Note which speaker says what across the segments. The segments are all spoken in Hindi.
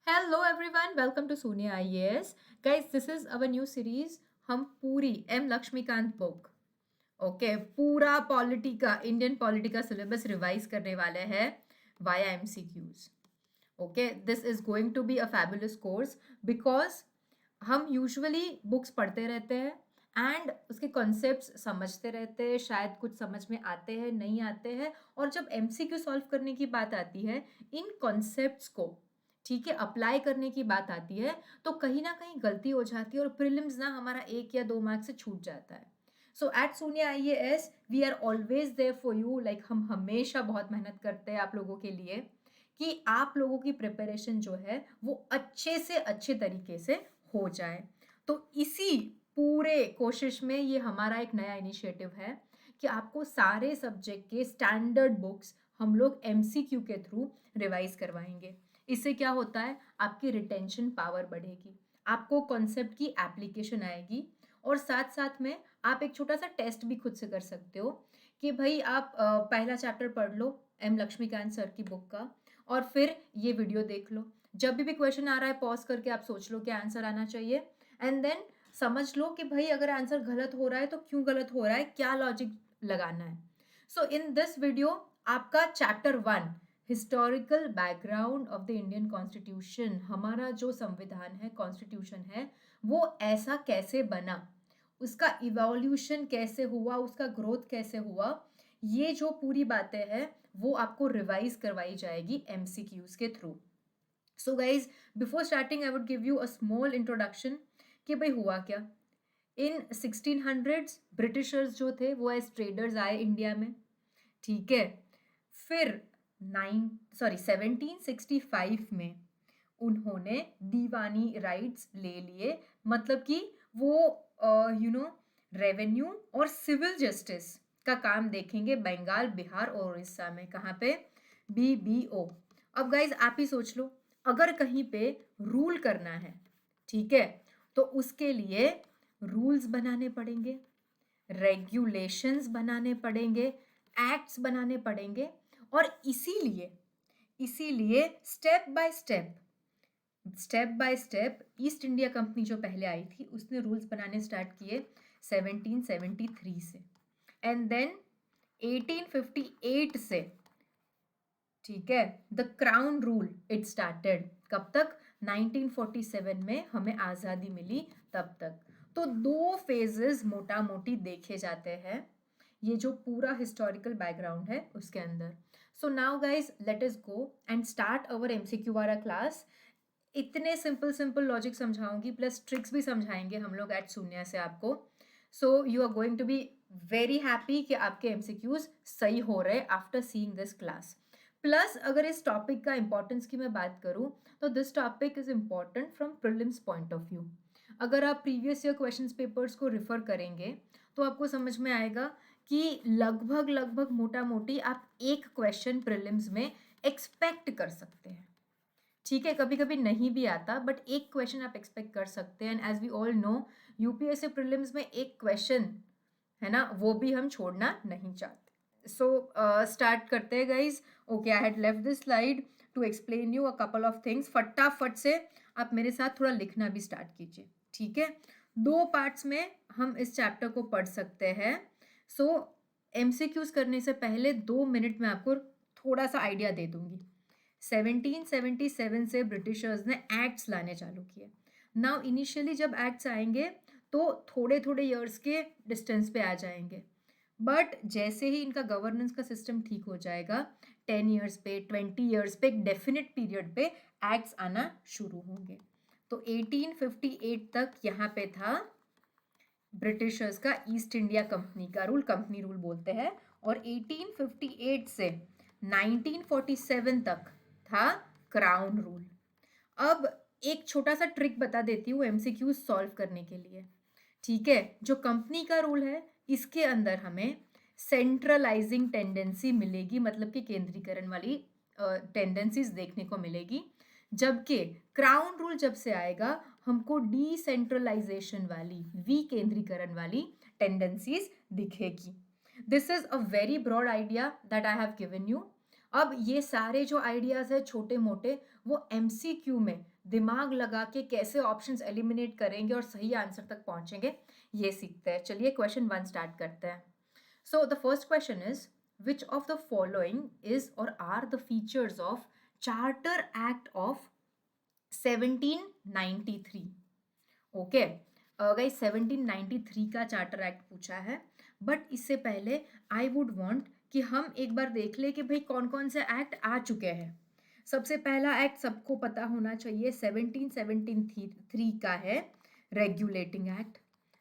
Speaker 1: Hello everyone, welcome to Sonia IAS. Guys, this is our new series. हम पूरी एम लक्ष्मीकांत बुक, ओके, पूरा पॉलिटिका, इंडियन पॉलिटिका सिलेबस रिवाइज करने वाले हैं via MCQs. Okay, this is going to be a fabulous course because हम यूजुअली बुक्स पढ़ते रहते हैं एंड उसके कॉन्सेप्ट्स समझते रहते हैं, शायद कुछ समझ में आते हैं, नहीं आते हैं, और जब एमसीक्यू सॉल्व करने की बात आती है, इन कॉन्सेप्ट्स को ठीक है अप्लाई करने की बात आती है, तो कहीं ना कहीं गलती हो जाती है और प्रीलिम्स ना हमारा 1 या 2 मार्क्स से छूट जाता है। So at Sonia IAS we are always there for you, like हम हमेशा बहुत मेहनत करते हैं आप लोगों के लिए कि आप लोगों की प्रिपरेशन जो है वो अच्छे से अच्छे तरीके से हो जाए। तो इसी पूरे कोशिश में ये हमारा एक नया इनिशिएटिव है कि आपको सारे सब्जेक्ट के स्टैंडर्ड बुक्स हम लोग एमसीक्यू के थ्रू रिवाइज करवाएंगे। इससे क्या होता है, आपकी रिटेंशन पावर बढ़ेगी, आपको कॉन्सेप्ट की एप्लीकेशन आएगी, और साथ साथ में आप एक छोटा सा टेस्ट भी खुद से कर सकते हो कि भाई आप पहला चैप्टर पढ़ लो एम लक्ष्मीकांत सर की बुक का, और फिर ये वीडियो देख लो। जब भी क्वेश्चन आ रहा है पॉज करके आप सोच लो क्या आंसर आना चाहिए, एंड देन समझ लो कि भाई अगर आंसर गलत हो रहा है तो क्यों गलत हो रहा है, क्या लॉजिक लगाना है। सो इन दिस वीडियो आपका chapter 1, historical background of the Indian constitution, हमारा जो संविधान है, कॉन्स्टिट्यूशन है, वो ऐसा कैसे बना, उसका इवोल्यूशन कैसे हुआ, उसका ग्रोथ कैसे हुआ, ये जो पूरी बातें हैं वो आपको रिवाइज करवाई जाएगी एमसीक्यूज के through. So guys, before starting I would give you a small introduction कि भाई हुआ क्या। इन 1600s ब्रिटिशर्स जो थे वो एज ट्रेडर्स आए इंडिया में, ठीक है। फिर 1765 में उन्होंने दीवानी राइट्स ले लिए, मतलब कि वो रेवेन्यू और सिविल जस्टिस का काम देखेंगे बंगाल, बिहार और उड़ीसा में। कहाँ पे? बीबीओ। अब गाइज आप ही सोच लो, अगर कहीं पे रूल करना है, ठीक है, तो उसके लिए रूल्स बनाने पड़ेंगे, रेगुलेशंस बनाने पड़ेंगे, एक्ट्स बनाने पड़ेंगे, और इसीलिए इसीलिए step by step east India company जो पहले आई थी उसने रूल्स बनाने स्टार्ट किए 1773 से, एंड देन 1858 से, ठीक है, the crown rule it started. कब तक? 1947 में हमें आज़ादी मिली तब तक। तो 2 फेजेस मोटा मोटी देखे जाते हैं ये जो पूरा हिस्टोरिकल बैकग्राउंड है उसके अंदर। So now guys let us go and start our MCQ वाला क्लास। इतने सिंपल सिंपल लॉजिक समझाऊंगी, प्लस ट्रिक्स भी समझाएंगे हम लोग एट शून्य से आपको। So you are going to be very happy कि आपके एमसीक्यूज सही हो रहे after seeing this class. Plus अगर इस टॉपिक का इंपॉर्टेंस की मैं बात करूं तो this topic is important from prelims point of view. अगर आप प्रीवियस ईयर क्वेश्चन पेपर्स को रिफर करेंगे तो आपको समझ में आएगा कि लगभग लगभग मोटा मोटी आप एक क्वेश्चन प्रीलिम्स में एक्सपेक्ट कर सकते हैं, ठीक है। कभी कभी नहीं भी आता, बट एक क्वेश्चन आप एक्सपेक्ट कर सकते हैं। And as we all know, UPSC prelims में एक क्वेश्चन है ना, वो भी हम छोड़ना नहीं चाहते। सो स्टार्ट करते हैं guys. Okay, I had left this slide to explain you a couple of things. फटाफट से आप मेरे साथ थोड़ा लिखना भी स्टार्ट कीजिए, ठीक है। 2 पार्ट्स में हम इस चैप्टर को पढ़ सकते हैं। सो एमसीक्यूज करने से पहले 2 मिनट में आपको थोड़ा सा आइडिया दे दूंगी। 1777 से ब्रिटिशर्स ने एक्ट्स लाने चालू किए। नाउ इनिशियली जब एक्ट्स आएंगे तो थोड़े थोड़े ईयर्स के डिस्टेंस पे आ जाएंगे, बट जैसे ही इनका गवर्नेंस का सिस्टम ठीक हो जाएगा, 10 ईयर्स पे, 20 ईयर्स पे, एक डेफिनेट पीरियड पे एक्ट्स आना शुरू होंगे। तो 1858 तक यहाँ पे था ब्रिटिशर्स का ईस्ट इंडिया कंपनी का रूल, कंपनी रूल बोलते हैं, और 1858 से 1947 तक था क्राउन रूल। अब एक छोटा सा ट्रिक बता देती हूँ एमसीक्यू सॉल्व करने के लिए, ठीक है। जो कंपनी का रूल है इसके अंदर हमें सेंट्रलाइजिंग टेंडेंसी मिलेगी, मतलब कि केंद्रीकरण वाली टेंडेंसीज देखने को मिलेगी, जबकि क्राउन रूल जब से आएगा हमको डिसेंट्रलाइजेशन वाली, विकेंद्रीकरण वाली टेंडेंसीज दिखेगी। This is a very broad idea that I have given you. अब ये सारे जो आइडियाज है छोटे मोटे, वो MCQ में दिमाग लगा के कैसे ऑप्शंस एलिमिनेट करेंगे और सही आंसर तक पहुंचेंगे, ये सीखते हैं। चलिए क्वेश्चन 1 स्टार्ट करते हैं। So the first question is, which of the following is or are the features of charter act of 1793? Okay guys, 1793 का चार्टर एक्ट पूछा है, बट इससे पहले आई वुड वांट कि हम एक बार देख ले कि भाई कौन कौन से एक्ट आ चुके हैं। सबसे पहला एक्ट सबको पता होना चाहिए, 1773 का है रेगुलेटिंग एक्ट।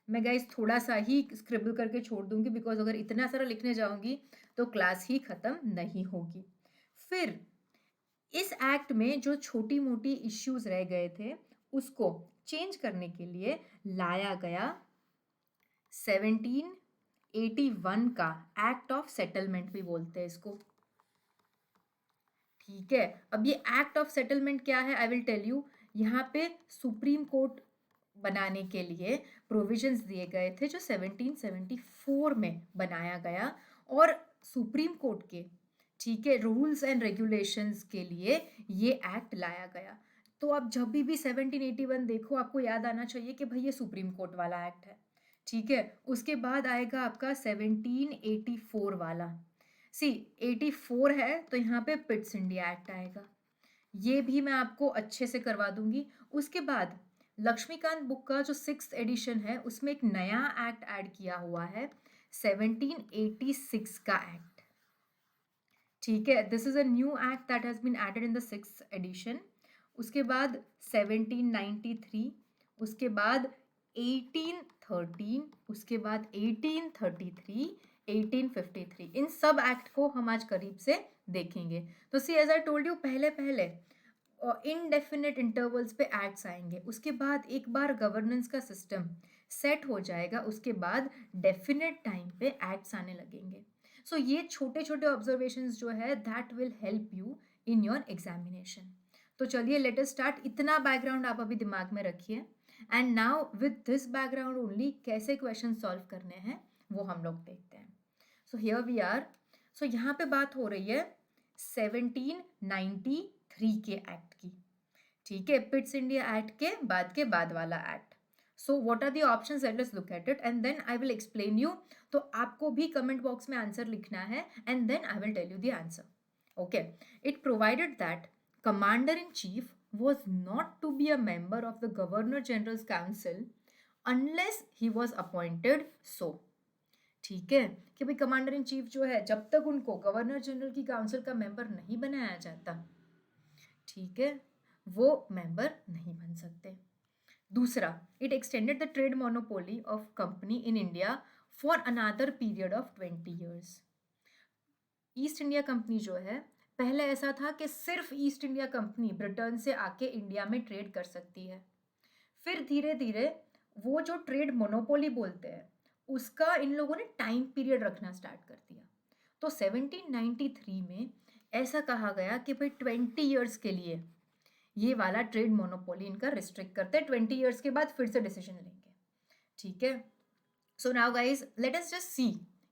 Speaker 1: मैं गाइस थोड़ा सा ही स्क्रिबल करके छोड़ दूंगी, बिकॉज अगर इतना सारा लिखने जाऊंगी तो क्लास ही खत्म नहीं होगी। फिर इस एक्ट में जो छोटी मोटी इश्यूज रह गए थे उसको चेंज करने के लिए लाया गया 1781 का एक्ट ऑफ सेटलमेंट भी बोलते हैं इसको। ठीक है, अब ये एक्ट ऑफ सेटलमेंट क्या है, आई विल टेल यू। यहाँ पे सुप्रीम कोर्ट बनाने के लिए प्रोविजंस दिए गए थे जो 1774 में बनाया गया, और सुप्रीम कोर्ट के, ठीक है, रूल्स एंड रेगुलेशंस के लिए ये एक्ट लाया गया। तो अब जब भी 1781 देखो, आपको याद आना चाहिए कि भाई ये सुप्रीम कोर्ट वाला एक्ट है। ठीक है, उसके बाद आएगा आपका 1784 वाला। सी 84 है तो यहाँ पे पिट्स इंडिया एक्ट आएगा, ये भी मैं आपको अच्छे से करवा दूंगी। उसके बाद लक्ष्मीकांत बुक का जो 6th एडिशन है उसमें एक नया एक्ट ऐड किया हुआ है, 1786 का एक्ट। ठीक है, this is a new act that has been added in the 6th edition. उसके बाद 1793, उसके बाद 1813, उसके बाद 1833, 1853, इन सब एक्ट को हम आज करीब से देखेंगे। तो सी एज आई टोल्ड यू, पहले पहले इनडेफिनेट इंटरवल्स पे एक्ट्स आएंगे, उसके बाद एक बार गवर्नेंस का सिस्टम सेट हो जाएगा, उसके बाद डेफिनेट टाइम पे एक्ट्स आने लगेंगे। सो ये छोटे छोटे ऑब्जर्वेशंस जो है that will help you in your examination. तो चलिए लेट अस स्टार्ट। इतना बैकग्राउंड आप अभी दिमाग में रखिए, and now with this background only कैसे क्वेश्चन सॉल्व करने हैं वो हम लोग देखते हैं। So here we are. So यहाँ पे बात हो रही है 1793 के एक्ट की। ठीक है, पिट्स इंडिया एक्ट के बाद वाला act. So what are the options, let us look at it and then I will explain you. तो आपको भी कमेंट बॉक्स में आंसर लिखना है and then I will tell you the answer. Okay, it provided that commander in chief was not to be a member of the governor general's council unless he was appointed so। ठीक है, कि भाई कमांडर इन चीफ जो है, जब तक उनको गवर्नर जनरल की काउंसिल का मेंबर नहीं बनाया जाता, ठीक है, वो मेंबर नहीं बन सकते। दूसरा, it extended the trade monopoly of company in India for another period of 20 years। East India company जो है, पहले ऐसा था कि सिर्फ ईस्ट इंडिया कंपनी ब्रिटेन से आके इंडिया में ट्रेड कर सकती है। फिर धीरे धीरे वो जो ट्रेड मोनोपोली बोलते हैं उसका इन लोगों ने टाइम पीरियड रखना स्टार्ट कर दिया। तो 1793 में ऐसा कहा गया कि भाई 20 years के लिए ये वाला ट्रेड मोनोपोली इनका रिस्ट्रिक्ट करते हैं, 20 years के बाद फिर से डिसीजन लेंगे। ठीक है, सो now guys let us just see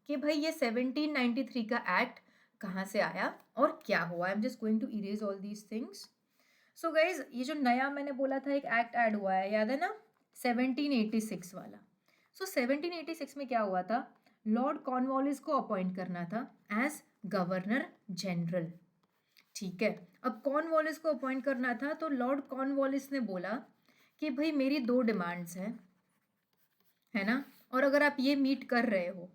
Speaker 1: कि भाई ये 1793 का एक्ट कहाँ से आया और क्या हुआ। I am just going to erase all these things. So guys ये जो नया मैंने बोला था एक एक्ट ऐड हुआ है, याद है ना, 1786 वाला। सो 1786 में क्या हुआ था, लॉर्ड कॉर्नवालिस को अपॉइंट करना था एज गवर्नर जनरल। ठीक है, अब कॉर्नवालिस को अपॉइंट करना था तो लॉर्ड कॉर्नवालिस ने बोला कि भाई मेरी 2 डिमांड्स हैं, है ना, और अगर आप ये मीट कर रहे हो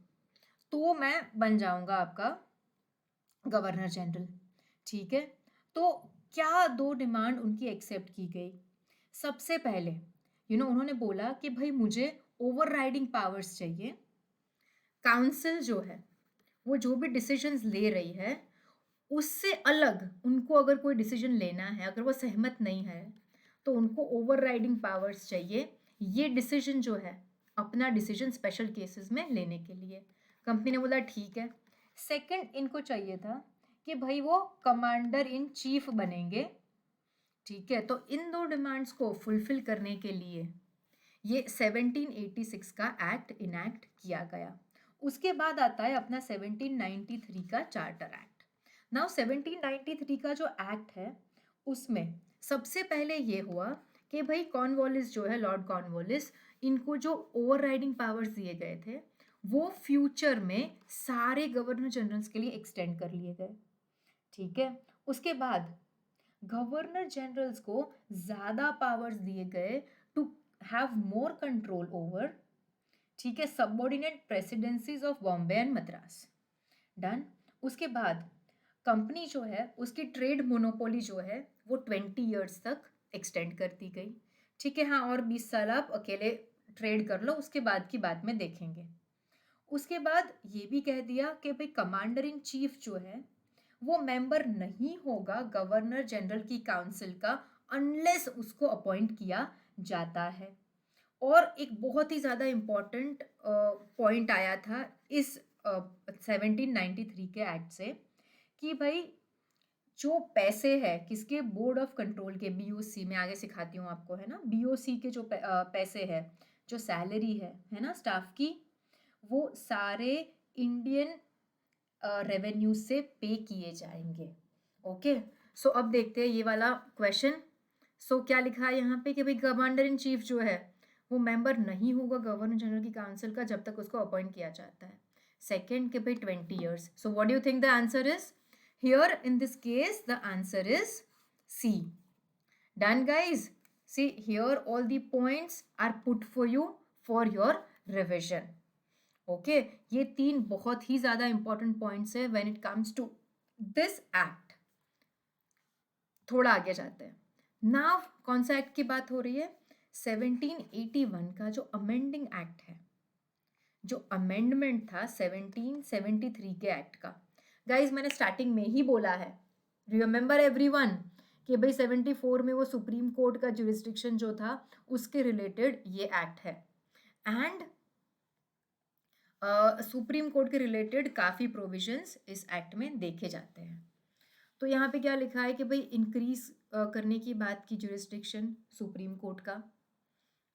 Speaker 1: तो मैं बन जाऊंगा आपका गवर्नर जनरल। ठीक है, तो क्या 2 डिमांड उनकी एक्सेप्ट की गई। सबसे पहले उन्होंने बोला कि भाई मुझे ओवरराइडिंग पावर्स चाहिए। काउंसिल जो है वो जो भी डिसीजंस ले रही है उससे अलग उनको अगर कोई डिसीजन लेना है, अगर वो सहमत नहीं है तो उनको ओवरराइडिंग पावर्स चाहिए, ये डिसीजन जो है अपना डिसीजन स्पेशल केसेस में लेने के लिए। कंपनी ने बोला ठीक है। सेकंड, इनको चाहिए था कि भाई वो कमांडर इन चीफ बनेंगे। ठीक है, तो इन 2 डिमांड्स को फुलफिल करने के लिए ये 1786 का एक्ट इनैक्ट किया गया। उसके बाद आता है अपना 1793 का चार्टर एक्ट। नाउ 1793 का जो एक्ट है उसमें सबसे पहले ये हुआ कि भाई कॉर्नवालिस जो है, लॉर्ड कॉर्नवालिस, इनको जो ओवरराइडिंग पावर्स दिए गए थे वो फ्यूचर में सारे गवर्नर जनरल्स के लिए एक्सटेंड कर लिए गए। ठीक है, उसके बाद गवर्नर जनरल्स को ज़्यादा पावर्स दिए गए to have more control over, ठीक है, subordinate presidencies of Bombay and Madras. Done. उसके बाद कंपनी जो है उसकी ट्रेड मोनोपोली जो है वो 20 ईयर्स तक एक्सटेंड कर दी गई। ठीक है, हाँ, और 20 साल आप अकेले ट्रेड कर लो, उसके बाद की बात में देखेंगे। उसके बाद ये भी कह दिया कि भाई कमांडर इन चीफ जो है वो मेंबर नहीं होगा गवर्नर जनरल की काउंसिल का अनलेस उसको अपॉइंट किया जाता है। और एक बहुत ही ज़्यादा इम्पॉर्टेंट पॉइंट आया था इस 1793 के एक्ट से कि भाई जो पैसे है किसके, बोर्ड ऑफ कंट्रोल के, बीओसी, मैं आगे सिखाती हूँ आपको, है ना, बीओसी के जो पैसे है, जो सैलरी है ना स्टाफ की, वो सारे इंडियन रेवेन्यू से पे किए जाएंगे। ओके, सो अब देखते हैं ये वाला क्वेश्चन। सो क्या लिखा है यहाँ पे कि भाई कमांडर इन चीफ जो है वो मेंबर नहीं होगा गवर्नर जनरल की काउंसिल का जब तक उसको अपॉइंट किया जाता है। सेकंड कि भाई 20 years. So what do you think the answer is here? In this case the answer is C. Done guys, see here all the points are put for you for your revision. Okay, ये 3 बहुत ही ज्यादा इंपॉर्टेंट पॉइंट्स है when it comes to this act. थोड़ा आगे जाते हैं। नाउ कौन सा एक्ट की बात हो रही है? 1781 का जो अमेंडिंग एक्ट है, जो अमेंडमेंट था 1773 के एक्ट का। गाइज मैंने स्टार्टिंग में ही बोला है, रिमेंबर एवरीवन, कि भाई 74 में वो सुप्रीम कोर्ट का जुरिस्डिक्शन जो था उसके रिलेटेड ये एक्ट है। एंड सुप्रीम कोर्ट के रिलेटेड काफ़ी प्रोविजंस इस एक्ट में देखे जाते हैं। तो यहाँ पे क्या लिखा है कि भाई इंक्रीज करने की बात की जुरिस्डिक्शन सुप्रीम कोर्ट का।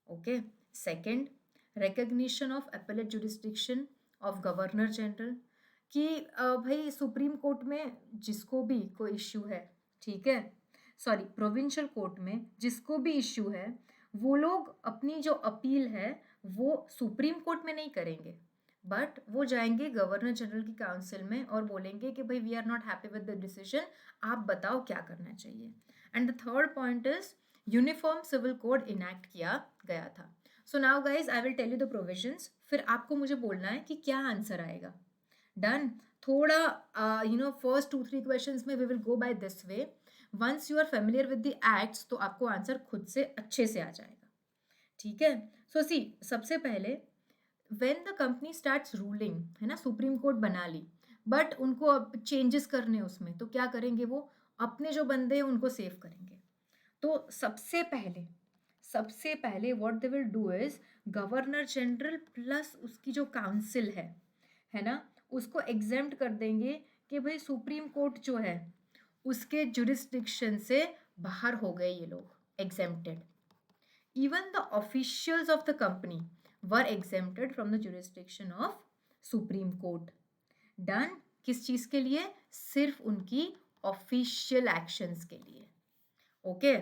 Speaker 1: Okay, second, recognition of appellate jurisdiction of governor general, कि भाई सुप्रीम कोर्ट में जिसको भी कोई इश्यू है, ठीक है, सॉरी प्रोविंशियल कोर्ट में जिसको भी इश्यू है, वो लोग अपनी जो अपील है वो सुप्रीम कोर्ट में नहीं करेंगे, बट वो जाएंगे गवर्नर जनरल की काउंसिल में और बोलेंगे कि भाई we are not happy with the decision, आप बताओ क्या करना चाहिए। And the third point is uniform civil code enact किया गया था। So now guys I will tell you the provisions, फिर आपको मुझे बोलना है कि क्या आंसर आएगा। डन। थोड़ा फर्स्ट 2-3 क्वेश्चंस में we will go by this way. Once you are familiar with the acts तो आपको आंसर खुद से अच्छे से आ जाएगा। ठीक है, सो सी सबसे पहले when the company starts ruling, है ना, सुप्रीम कोर्ट बना ली बट उनको अब चेंजेस करने उसमें, तो क्या करेंगे, वो अपने जो बंदे हैं उनको सेव करेंगे। तो सबसे पहले what they will do is governor general plus उसकी जो काउंसिल है ना, उसको एग्जेम्प्ट कर देंगे कि भाई सुप्रीम कोर्ट जो है उसके जुरिस्डिक्शन से बाहर हो गए ये लोग, exempted. Even the officials of the company were exempted from the jurisdiction of supreme court. Done. किस चीज के लिए? सिर्फ उनकी ऑफिशियल एक्शंस के लिए। ओके,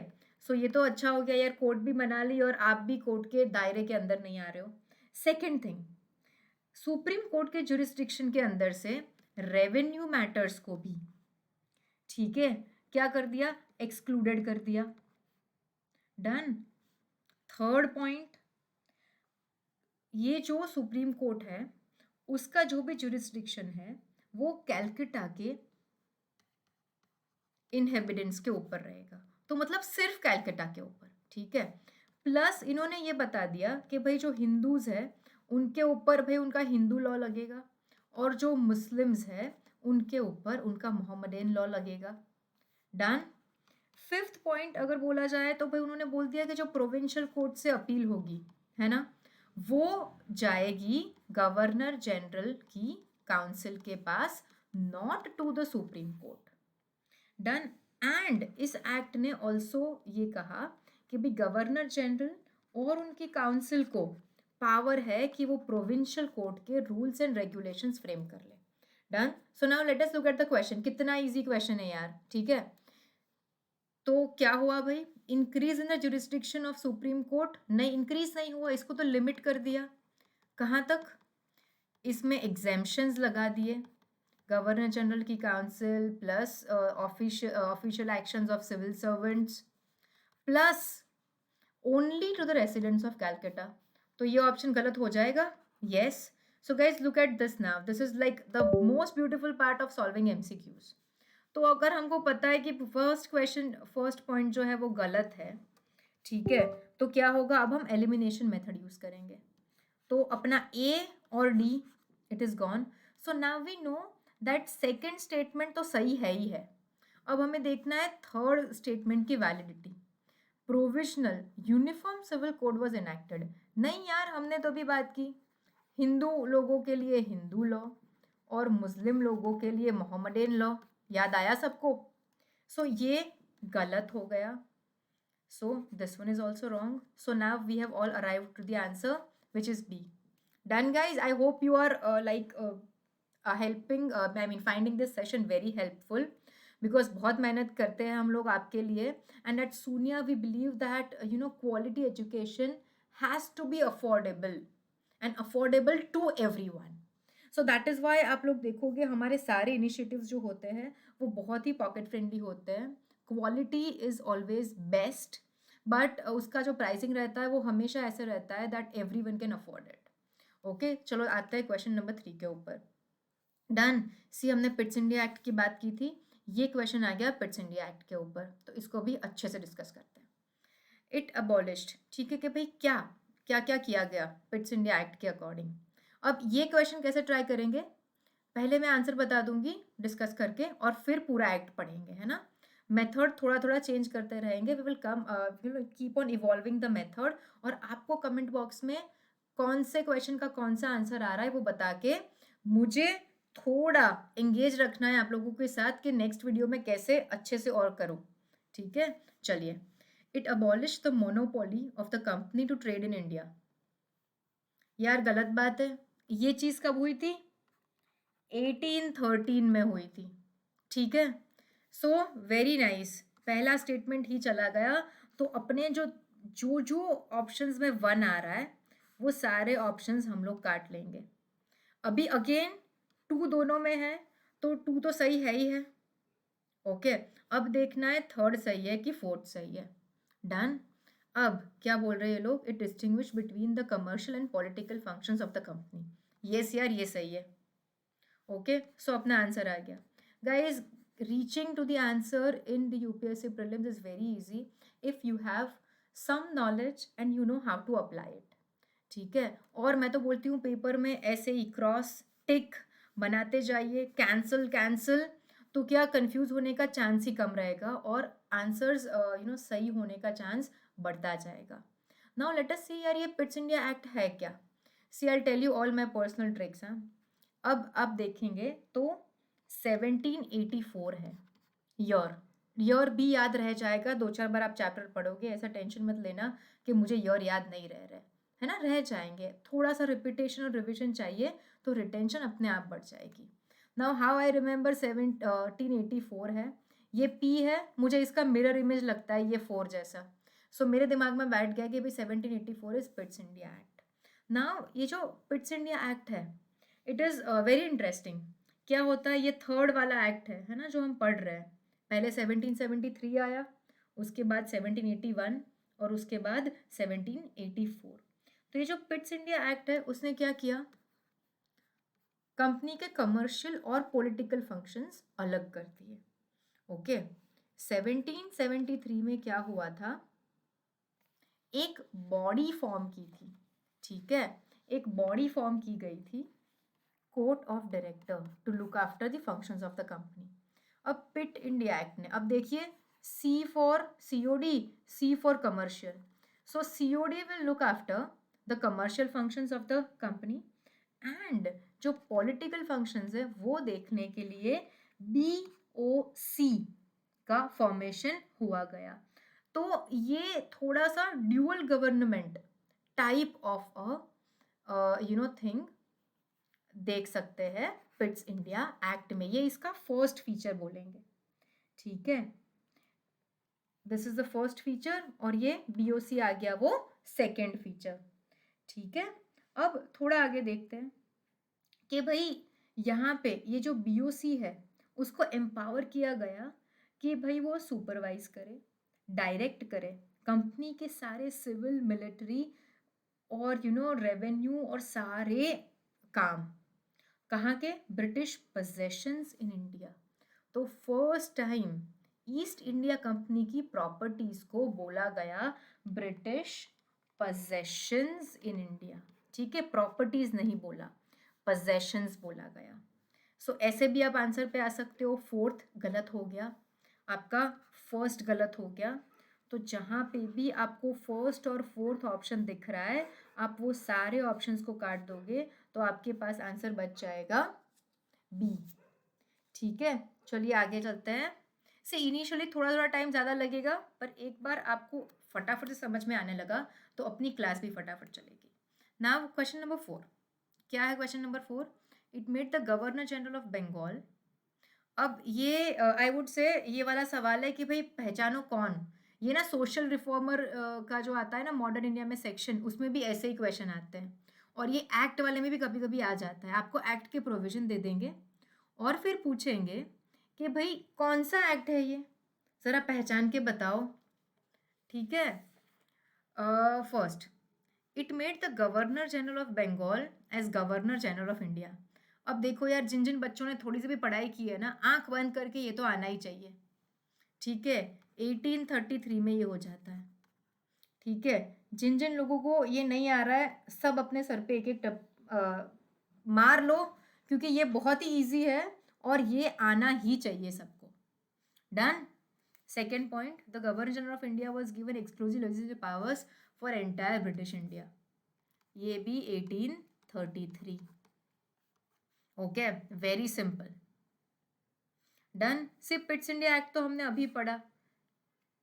Speaker 1: सो ये तो अच्छा हो गया यार, कोर्ट भी मना ली और आप भी कोर्ट के दायरे के अंदर नहीं आ रहे हो। सेकेंड थिंग, सुप्रीम कोर्ट के जुरिस्डिक्शन के अंदर से रेवेन्यू मैटर्स को भी, ठीक है, क्या कर दिया, एक्सक्लूडेड कर दिया। डन। थर्ड पॉइंट, ये जो सुप्रीम कोर्ट है उसका जो भी जुरिस्डिक्शन है वो कैलकटा के इनहेबिटेंट्स के ऊपर रहेगा, तो मतलब सिर्फ कैलकटा के ऊपर, ठीक है। प्लस इन्होंने ये बता दिया कि भाई जो हिंदूज है उनके ऊपर भाई उनका हिंदू लॉ लगेगा और जो मुस्लिम्स है उनके ऊपर उनका मोहम्मदन लॉ लगेगा। डन। फिफ्थ पॉइंट अगर बोला जाए तो भाई उन्होंने बोल दिया कि जो प्रोविंशियल कोर्ट से अपील होगी, है ना, वो जाएगी गवर्नर जनरल की काउंसिल के पास, not to the supreme court. Done. And इस एक्ट ने ऑल्सो ये कहा कि भाई गवर्नर जनरल और उनकी काउंसिल को पावर है कि वो प्रोविंशियल कोर्ट के रूल्स एंड रेगुलेशंस फ्रेम कर ले। Done. So now let us look at the question. कितना इजी क्वेश्चन है यार, ठीक है। तो क्या हुआ भाई, increase in the jurisdiction of supreme court, नहीं इंक्रीज नहीं हुआ, इसको तो लिमिट कर दिया। कहाँ तक, इसमें एग्जेम्पशंस लगा दिए, गवर्नर जनरल की council plus official actions of civil servants plus only to the residents of Calcutta. तो ये ऑप्शन गलत हो जाएगा, yes. So guys look at this now, this is like the most beautiful part of solving MCQs. तो अगर हमको पता है कि फर्स्ट पॉइंट जो है वो गलत है, ठीक है, तो क्या होगा, अब हम एलिमिनेशन मेथड यूज करेंगे। तो अपना ए और D it is gone. So now we know that second statement तो सही है ही है। अब हमें देखना है थर्ड स्टेटमेंट की validity. Provisional uniform civil code was enacted, नहीं यार, हमने तो भी बात की हिंदू लोगों के लिए हिंदू लॉ और मुस्लिम लोगों के लिए मोहम्मदन लॉ, याद आया सबको। सो ये गलत हो गया। So this one is also wrong. So now we have all arrived to the answer, which is D. Done, guys. I hope you are helping. I mean, finding this session very helpful because बहुत मेहनत करते हैं हम लोग आपके लिए. And at Sunya we believe that quality education has to be affordable and affordable to everyone. So that is why आप लोग देखोगे हमारे सारे इनिशिएटिव्स जो होते हैं वो बहुत ही पॉकेट फ्रेंडली होते हैं। Quality is always best, but उसका जो प्राइसिंग रहता है वो हमेशा ऐसे रहता है that every one can afford it. Okay, चलो आता है क्वेश्चन नंबर 3 के ऊपर। डन। सी, हमने पिट्स इंडिया एक्ट की बात की थी, ये क्वेश्चन आ गया पिट्स इंडिया एक्ट के ऊपर, तो इसको भी अच्छे से डिस्कस करते हैं। इट अबॉलिश्ड, ठीक है, कि भाई क्या क्या क्या किया गया पिट्स इंडिया एक्ट के अकॉर्डिंग। अब ये क्वेश्चन कैसे ट्राई करेंगे, पहले मैं आंसर बता दूंगी डिस्कस करके और फिर पूरा एक्ट पढ़ेंगे, है ना। मेथड थोड़ा थोड़ा चेंज करते रहेंगे, we will keep on evolving the method. और आपको कमेंट बॉक्स में कौन से क्वेश्चन का कौन सा आंसर आ रहा है वो बता के मुझे थोड़ा एंगेज रखना है आप लोगों के साथ कि नेक्स्ट वीडियो में कैसे अच्छे से और करूँ, ठीक है। चलिए, it abolish the monopoly of the company to trade in India. यार गलत बात है, ये चीज़ कब हुई थी, 1813 में हुई थी, ठीक है। सो वेरी नाइस, पहला स्टेटमेंट ही चला गया। तो अपने जो जो जो ऑप्शंस में 1 आ रहा है वो सारे ऑप्शंस हम लोग काट लेंगे। अभी अगेन 2 दोनों में है तो 2 तो सही है ही है। ओके, अब देखना है थर्ड सही है कि फोर्थ सही है। डन। अब क्या बोल रहे हैं लोग, it distinguish between the commercial and political functions of the company. Yes यार, ये सही है। ओके, सो अपना आंसर आ गया। Guys, reaching to the answer in the UPSC prelims is very easy if you have some knowledge and you know how to apply it, ठीक है। और मैं तो बोलती हूँ पेपर में ऐसे ही क्रॉस टिक बनाते जाइए, कैंसिल कैंसिल, तो क्या कंफ्यूज होने का चांस ही कम रहेगा और आंसर्स सही होने का चांस बढ़ता जाएगा। नाउ लेट अस सी यार, ये पिट्स इंडिया एक्ट है क्या। See, I tell you all my personal tricks हैं। अब देखेंगे तो 1784 है ईयर। ईयर भी याद रह जाएगा, 2-4 बार आप चैप्टर पढ़ोगे, ऐसा टेंशन मत लेना कि मुझे ईयर याद नहीं रह रहे, है ना, रह जाएंगे। थोड़ा सा रिपीटेशन और रिविजन चाहिए तो रिटेंशन अपने आप बढ़ जाएगी। नाउ हाउ आई रिमेंबर 1784 है, ये पी है, मुझे इसका मिरर इमेज लगता है ये 4 जैसा। सो मेरे दिमाग में बैठ गया कि भाई 1784 is Pitt's India act. Now ये जो पिट्स इंडिया एक्ट है इट इज़ वेरी इंटरेस्टिंग। क्या होता है, ये थर्ड वाला एक्ट है ना, जो हम पढ़ रहे हैं। पहले 1773 आया, उसके बाद 1781 और उसके बाद 1784। तो ये जो पिट्स इंडिया एक्ट है उसने क्या किया, कंपनी के कमर्शियल और पॉलिटिकल फंक्शंस अलग कर दिए। ओके, 1773 में क्या हुआ था, एक बॉडी फॉर्म की थी, ठीक है, एक बॉडी फॉर्म की गई थी, court of director to look after the functions of the company. अब पिट इंडिया एक्ट ने, अब देखिए see for COD, C for commercial, so COD will look after the commercial functions of the company and जो पॉलिटिकल फंक्शंस है वो देखने के लिए बीओसी का फॉर्मेशन हुआ गया। तो ये थोड़ा सा dual government type of a thing देख सकते हैं पिट्स इंडिया एक्ट में, ये इसका फर्स्ट फीचर बोलेंगे, ठीक है। This is the first feature और ये BOC आ गया वो सेकेंड फीचर। ठीक है, अब थोड़ा आगे देखते हैं कि भाई यहाँ पे ये जो BOC है उसको एम्पावर किया गया कि भाई वो सुपरवाइज करे, डायरेक्ट करे कंपनी के सारे सिविल मिलिट्री और रेवेन्यू और सारे काम। कहाँ के? British possessions in India. तो first time East India company की प्रॉपर्टीज को बोला गया ब्रिटिश पोजेशंस इन इंडिया। ठीक है, प्रॉपर्टीज नहीं बोला, पोजेशंस बोला गया। सो ऐसे भी आप आंसर पे आ सकते हो। फोर्थ गलत हो गया आपका, फर्स्ट गलत हो गया। तो जहाँ पे भी आपको फर्स्ट और फोर्थ ऑप्शन दिख रहा है आप वो सारे ऑप्शंस को काट दोगे तो आपके पास आंसर बच जाएगा बी। ठीक है, चलिए आगे चलते हैं। से इनिशियली थोड़ा थोड़ा टाइम ज़्यादा लगेगा पर एक बार आपको फटाफट से समझ में आने लगा तो अपनी क्लास भी फटाफट चलेगी। नाउ क्वेश्चन नंबर 4, क्या है question number 4? It made the governor general of Bengal. अब ये आई वुड से ये वाला सवाल है कि भाई पहचानो कौन। ये ना सोशल रिफॉर्मर का जो आता है ना मॉडर्न इंडिया में सेक्शन, उसमें भी ऐसे ही क्वेश्चन आते हैं और ये एक्ट वाले में भी कभी कभी आ जाता है। आपको एक्ट के प्रोविजन दे देंगे और फिर पूछेंगे कि भाई कौन सा एक्ट है ये, ज़रा पहचान के बताओ। ठीक है, first it made the governor general of Bengal as governor general of India. अब देखो यार, जिन जिन बच्चों ने थोड़ी सी भी पढ़ाई की है ना, आंख बंद करके ये तो आना ही चाहिए। ठीक है, 1833 में ये हो जाता है। ठीक है, जिन जिन लोगों को ये नहीं आ रहा है सब अपने सर पे एक एक मार लो क्योंकि ये बहुत ही इजी है और ये आना ही चाहिए सबको। Done. Second point, the governor general of India was given exclusive legislative powers for entire British India. ये भी 1833। Okay, very simple. डन। सिर्फ पिट्स इंडिया एक्ट तो हमने अभी पढ़ा,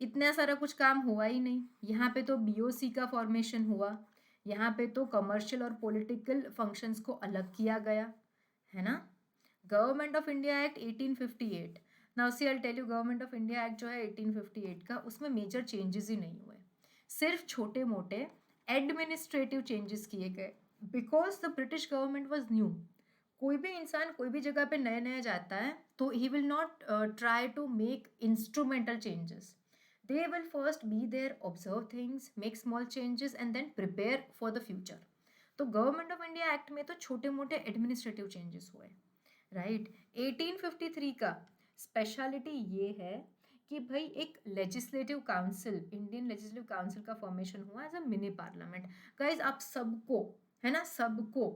Speaker 1: इतना सारा कुछ काम हुआ ही नहीं। यहाँ पे तो BOC का फॉर्मेशन हुआ, यहाँ पे तो कमर्शियल और पॉलिटिकल फंक्शंस को अलग किया गया है ना। Government of India act 1858। Now see I tell you, government of India act जो है 1858 का, उसमें मेजर चेंजेस ही नहीं हुए, सिर्फ छोटे मोटे एडमिनिस्ट्रेटिव चेंजेस किए गए because the British government was new. कोई भी इंसान कोई भी जगह पे नए नए जाता है तो he will not try to make instrumental changes. They will first be there, observe things, make small changes and then prepare for the future. तो गवर्नमेंट ऑफ इंडिया एक्ट में तो छोटे मोटे एडमिनिस्ट्रेटिव चेंजेस हुए, राइट। 1853 का स्पेशलिटी ये है कि भाई एक legislative council, Indian legislative council का फॉर्मेशन हुआ as a mini parliament. Guys आप सबको है ना, सबको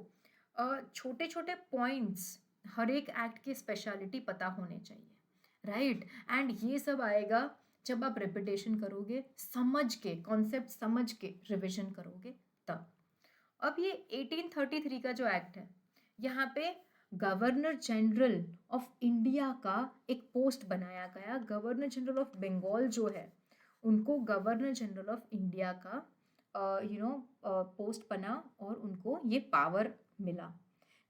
Speaker 1: छोटे छोटे पॉइंट्स हर एक एक्ट की स्पेशलिटी पता होने चाहिए, राइट। एंड ये सब आएगा जब आप रिपीटेशन करोगे, समझ के कॉन्सेप्ट समझ के रिविजन करोगे तब। अब ये 1833 का जो एक्ट है, यहाँ पे गवर्नर जनरल ऑफ इंडिया का एक पोस्ट बनाया गया। गवर्नर जनरल ऑफ बंगाल जो है उनको गवर्नर जनरल ऑफ इंडिया का पोस्ट बना और उनको ये पावर मिला।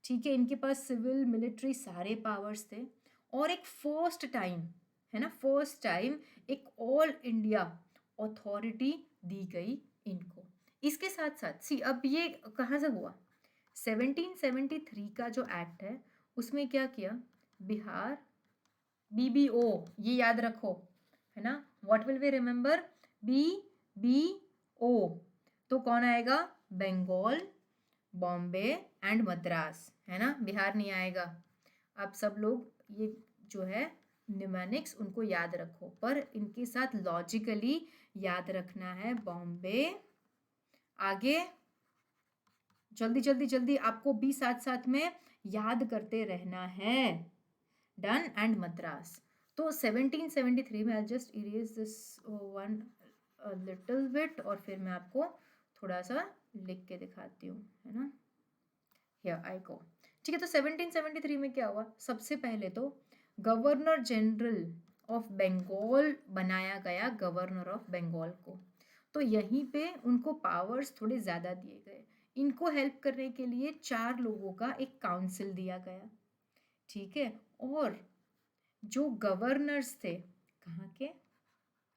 Speaker 1: ठीक है, इनके पास सिविल मिलिट्री सारे पावर्स थे और एक फर्स्ट टाइम है ना, फर्स्ट टाइम एक ऑल इंडिया अथॉरिटी दी गई इनको। इसके साथ साथ सी अब ये कहाँ से हुआ, 1773 का जो एक्ट है उसमें क्या किया, बिहार BBO, ये याद रखो है ना, what will we remember, BBO। तो कौन आएगा, बंगाल, बॉम्बे एंड मद्रास है ना, बिहार नहीं आएगा। आप सब लोग ये जो है न्यूमेनिक्स उनको याद रखो पर इनके साथ लॉजिकली याद रखना है। बॉम्बे, आगे जल्दी जल्दी जल्दी आपको भी साथ साथ में याद करते रहना है। डन। एंड मद्रास। तो 1773 में आई just erase this one little bit और फिर मैं आपको थोड़ा सा लिख के दिखाती हूँ है ना, हियर आई गो। ठीक है, तो 1773 में क्या हुआ, सबसे पहले तो गवर्नर जनरल ऑफ बंगाल बनाया गया, गवर्नर ऑफ बंगाल को। तो यहीं पे उनको पावर्स थोड़े ज़्यादा दिए गए। इनको हेल्प करने के लिए 4 लोगों का एक काउंसिल दिया गया। ठीक है, और जो गवर्नर्स थे कहाँ के,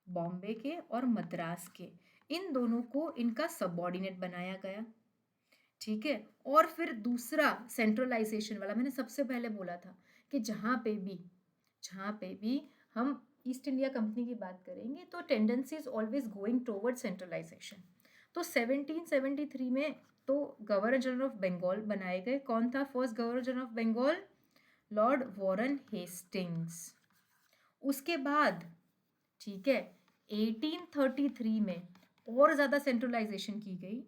Speaker 1: बॉम्बे के और मद्रास के, इन दोनों को इनका सबऑर्डिनेट बनाया गया, ठीक है। और फिर दूसरा सेंट्रलाइजेशन वाला, मैंने सबसे पहले बोला था कि जहाँ पे भी हम ईस्ट इंडिया कंपनी की बात करेंगे तो tendency is always going toward centralisation. तो 1773 में तो गवर्नर जनरल ऑफ बंगाल बनाए गए। कौन था first governor general of Bengal? Lord Warren Hastings. उसके बाद, ठीक है, 1833 में और ज़्यादा सेंट्रलाइजेशन की गई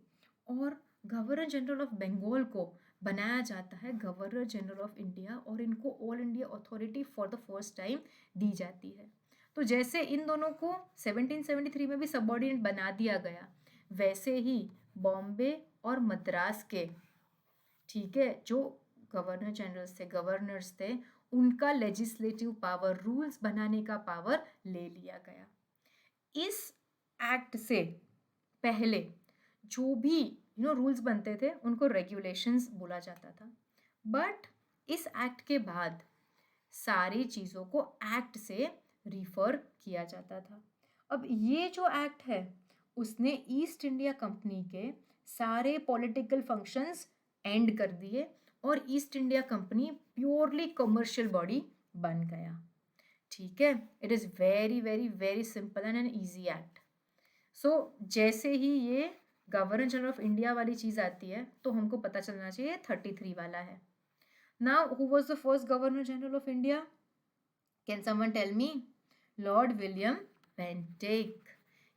Speaker 1: और गवर्नर जनरल ऑफ बंगाल को बनाया जाता है गवर्नर जनरल ऑफ इंडिया और इनको all India authority for the first time दी जाती है। तो जैसे इन दोनों को 1773 में भी सबऑर्डिनेट बना दिया गया, वैसे ही बॉम्बे और मद्रास के, ठीक है, जो गवर्नर जनरल्स थे, गवर्नर्स थे, उनका लेजिस्लेटिव पावर, रूल्स बनाने का पावर ले लिया गया। इस एक्ट से पहले जो भी रूल्स बनते थे उनको रेगुलेशंस बोला जाता था, बट इस एक्ट के बाद सारी चीज़ों को एक्ट से रिफर किया जाता था। अब ये जो एक्ट है उसने ईस्ट इंडिया कंपनी के सारे पॉलिटिकल फंक्शंस एंड कर दिए और East India company purely commercial body बन गया, ठीक है। It is very very very simple and an easy act. So जैसे ही ये गवर्नर जनरल ऑफ इंडिया वाली चीज़ आती है तो हमको पता चलना चाहिए 33 वाला है। Now who was the first governor general of India? Can someone tell me? Lord William Bentinck.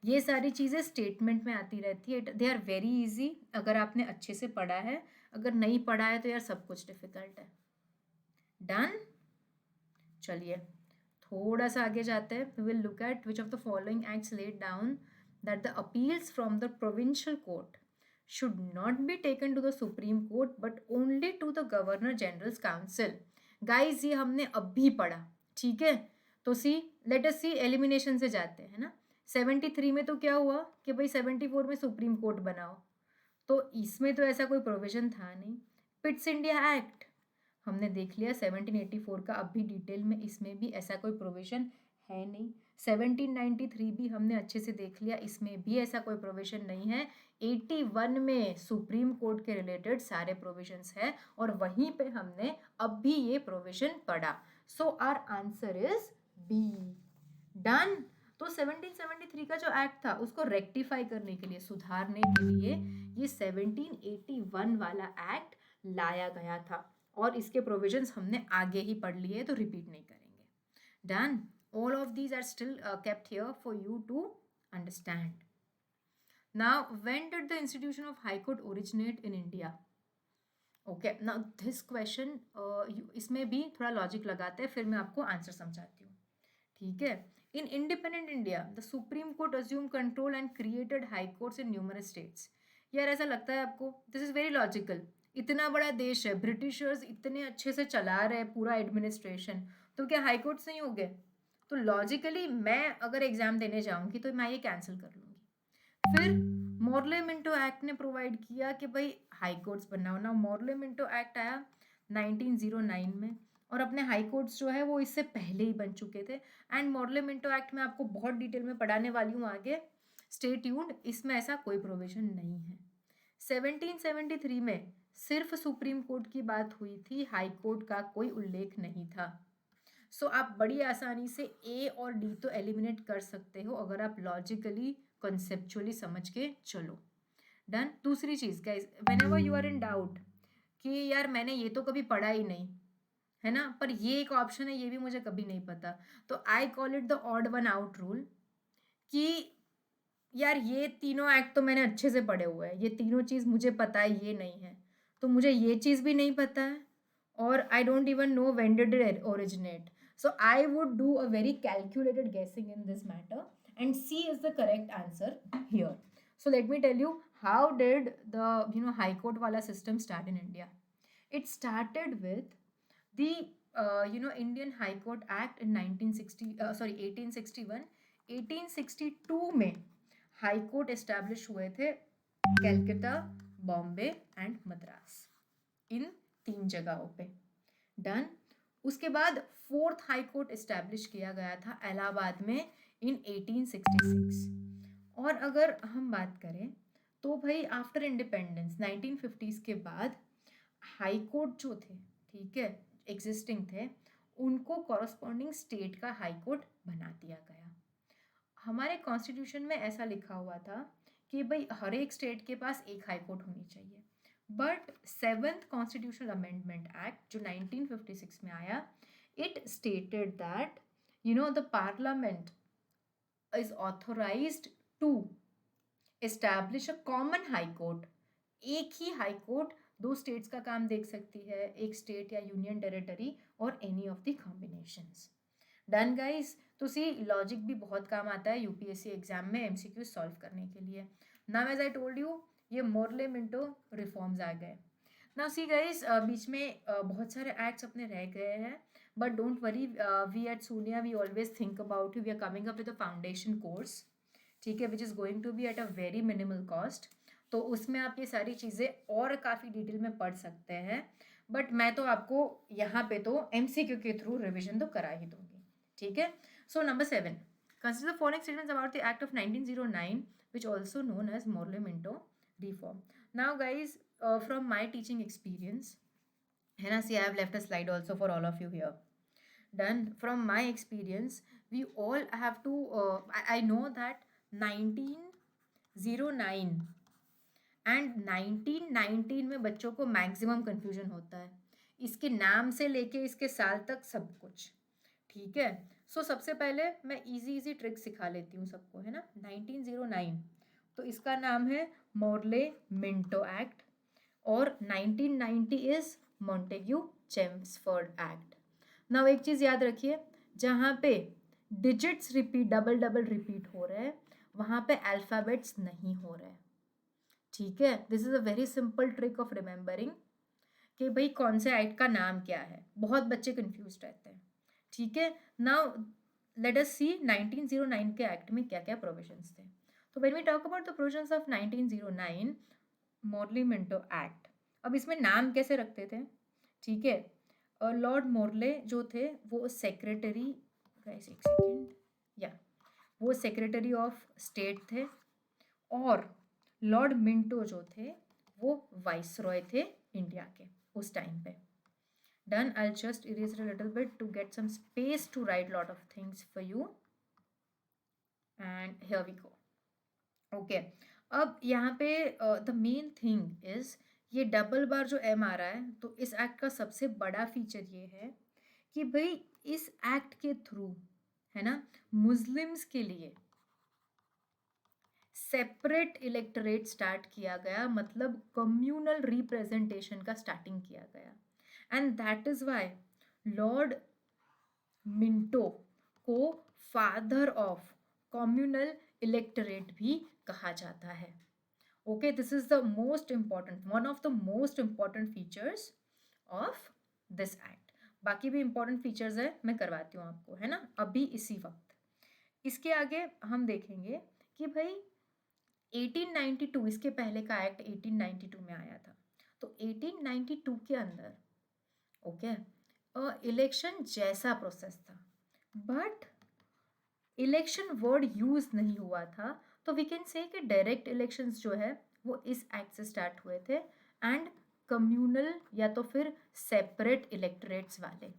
Speaker 1: ये सारी चीज़ें स्टेटमेंट में आती रहती है, दे आर वेरी इजी अगर आपने अच्छे से पढ़ा है। अगर नहीं पढ़ा है तो यार सब कुछ डिफिकल्ट है। डन? चलिए थोड़ा सा आगे जाते हैं। We will look at which of the following acts laid down that the appeals from the provincial court should not be taken to the Supreme Court but only to the Governor General's Council. Guys ये हमने अभी पढ़ा, ठीक है। तो सी लेट अस सी एलिमिनेशन से जाते हैं ना। 73 में तो क्या हुआ कि भाई 74 में सुप्रीम कोर्ट बनाओ, तो इसमें तो ऐसा कोई प्रोविजन था नहीं। पिट्स इंडिया एक्ट हमने देख लिया 1784 का, अभी डिटेल में इसमें भी ऐसा कोई प्रोविजन है नहीं। 1793 भी हमने अच्छे से देख लिया, इसमें भी ऐसा कोई प्रोविजन नहीं है। 81 में सुप्रीम कोर्ट के रिलेटेड सारे प्रोविजंस है और वहीं पे हमने अब भी ये प्रोविजन पढ़ा। So our answer is B. Done. तो 1773 का जो एक्ट था उसको रेक्टिफाई करने के लिए, सुधारने के लिए ये 1781 वाला एक्ट लाया गया था और इसके प्रोविजंस हमने आगे ही पढ़ लिए तो रिपीट नहीं करेंगे। Done. All of these are still kept here for you to understand. Now, when did the institution of High Court originate in India? Okay, now this question इसमें भी थोड़ा लॉजिक लगाते हैं, फिर मैं आपको आंसर समझाती हूँ, ठीक है। In independent India, the Supreme Court assumed control and created high courts in numerous states. यार ऐसा लगता है आपको? This is very logical. इतना बड़ा देश है, ब्रिटिशर्स इतने अच्छे से चला रहे हैं पूरा एडमिनिस्ट्रेशन, तो क्या हाई कोर्ट्स नहीं हो गए? तो लॉजिकली मैं अगर एग्जाम देने जाऊंगी तो मैं ये कैंसिल कर लूँगी। फिर मॉर्ले मिंटो एक्ट ने प्रोवाइड किया कि भाई हाई कोर्ट्स बनाओ ना। मॉर्ले मिंटो एक्ट आया 1909 में और अपने हाई कोर्ट्स जो है वो इससे पहले ही बन चुके थे। एंड मॉर्ले मिंटो एक्ट में आपको बहुत डिटेल में पढ़ाने वाली हूँ आगे, स्टे ट्यून्ड। इसमें ऐसा कोई प्रोविजन नहीं है। 1773 में सिर्फ सुप्रीम कोर्ट की बात हुई थी, हाई कोर्ट का कोई उल्लेख नहीं था। सो आप बड़ी आसानी से ए और डी तो एलिमिनेट कर सकते हो अगर आप लॉजिकली कॉन्सेप्चुअली समझ के चलो। डन। दूसरी चीज़ guys, whenever you are in doubt कि यार मैंने ये तो कभी पढ़ा ही नहीं है ना, पर ये एक ऑप्शन है ये भी मुझे कभी नहीं पता, तो I call it the odd one out rule कि यार ये तीनों एक्ट तो मैंने अच्छे से पढ़े हुए हैं, ये तीनों चीज़ मुझे पता है, ये नहीं है, तो मुझे ये चीज़ भी नहीं पता है और I don't even know when did it originate. So I would do a very calculated guessing in this matter and C is the correct answer here. So let me tell you how did the High Court wala system start in India. It started with the Indian High Court Act in 1861. 1862 में हाई कोर्ट एस्टैब्लिश हुए थे कलकत्ता, बॉम्बे एंड मद्रास, इन 3 जगहों पे। डन। उसके बाद 4th हाई कोर्ट एस्टैब्लिश किया गया था इलाहाबाद में इन 1866। और अगर हम बात करें तो भाई आफ्टर इंडिपेंडेंस 1950s के बाद हाई कोर्ट जो थे, ठीक है, एग्जिस्टिंग थे, उनको कॉरस्पॉन्डिंग स्टेट का हाई कोर्ट बना दिया गया। हमारे कॉन्स्टिट्यूशन में ऐसा लिखा हुआ था कि भाई हर एक स्टेट के पास एक हाई कोर्ट होनी चाहिए, but seventh constitutional amendment act जो 1956 में आया, it stated that the parliament is authorized to establish a common high court। एक ही हाई कोर्ट दो स्टेट्स का काम देख सकती है, एक स्टेट या यूनियन टेरिटरी और any of the combinations. Done guys. तो सी लॉजिक भी बहुत काम आता है यूपीएससी एग्जाम में एमसीक्यू सॉल्व करने के लिए। Now as I told you, ये मोरले मिंटो रिफॉर्म्स आ गए। नाउ सी गाइस, बीच में बहुत सारे एक्ट्स अपने रह गए हैं, but don't worry, we at Sonia we always think about you, we are coming up with a foundation course, ठीक है, which is going to be at a very minimal cost. तो उसमें आप ये सारी चीज़ें और काफ़ी डिटेल में पढ़ सकते हैं, बट मैं तो आपको यहाँ पे तो एमसीक्यू के थ्रू रिविजन तो करा ही दूंगी, ठीक है। So number 7, consider the following statements about the act of 1909 which also known as Morley Minto reform। now guys, from my teaching experience, है ना, see I have left a slide also for all of you here। done from my experience, we all have to I know that 1909 and 1919 में बच्चों को मैक्सिमम कंफ्यूजन होता है, इसके नाम से लेके इसके साल तक सब कुछ, ठीक है। सो सबसे पहले मैं इजी ट्रिक सिखा लेती हूँ सबको, है ना। 1909 तो इसका नाम है मोरले मिंटो एक्ट, और 1990 is Montagu Chelmsford act. Now एक चीज़ याद रखिए, जहाँ पे digits repeat double double repeat हो रहे हैं वहाँ पे अल्फ़ाबेट्स नहीं हो रहे, ठीक है। This is a very simple trick of remembering कि भाई कौन से एक्ट का नाम क्या है, बहुत बच्चे कंफ्यूज रहते हैं, ठीक है। नाउ लेट अस सी 1909 के एक्ट में क्या क्या प्रोविजंस थे। तो when we talk about the provisions of 1909 Morley Minto act, अब इसमें नाम कैसे रखते थे, ठीक है। लॉर्ड मोरले जो थे वो सेक्रेटरी, एक सेकेंड, या वो सेक्रेटरी ऑफ स्टेट थे, और लॉर्ड मिंटो जो थे वो वाइसरॉय थे इंडिया के उस टाइम पे। Done, I just erase it a little bit to get some space to write lot of things for you, and here we go. Okay, अब यहाँ पे द मेन थिंग इज ये डबल बार जो एम आ रहा है, तो इस एक्ट का सबसे बड़ा फीचर ये है कि भाई इस एक्ट के थ्रू, है ना, मुस्लिम्स के लिए सेपरेट इलेक्टोरेट स्टार्ट किया गया, मतलब कम्युनल रिप्रेजेंटेशन का स्टार्टिंग किया गया, and that is why Lord Minto को फादर ऑफ कम्युनल इलेक्टोरेट भी कहा जाता है। Okay, this is the most important, one of the most important features of this act. बाकी भी इंपॉर्टेंट फीचर्स है, मैं करवाती हूँ आपको, है ना, अभी इसी वक्त। इसके आगे हम देखेंगे कि भाई 1892, इसके पहले का एक्ट 1892 में आया था, तो 1892 के अंदर, ओके, इलेक्शन जैसा प्रोसेस था, बट इलेक्शन वर्ड यूज नहीं हुआ था, तो वी कैन से कि डायरेक्ट इलेक्शंस जो है वो इस एक्ट से स्टार्ट हुए थे, एंड कम्युनल या तो फिर सेपरेट इलेक्टोरेट्स वाले।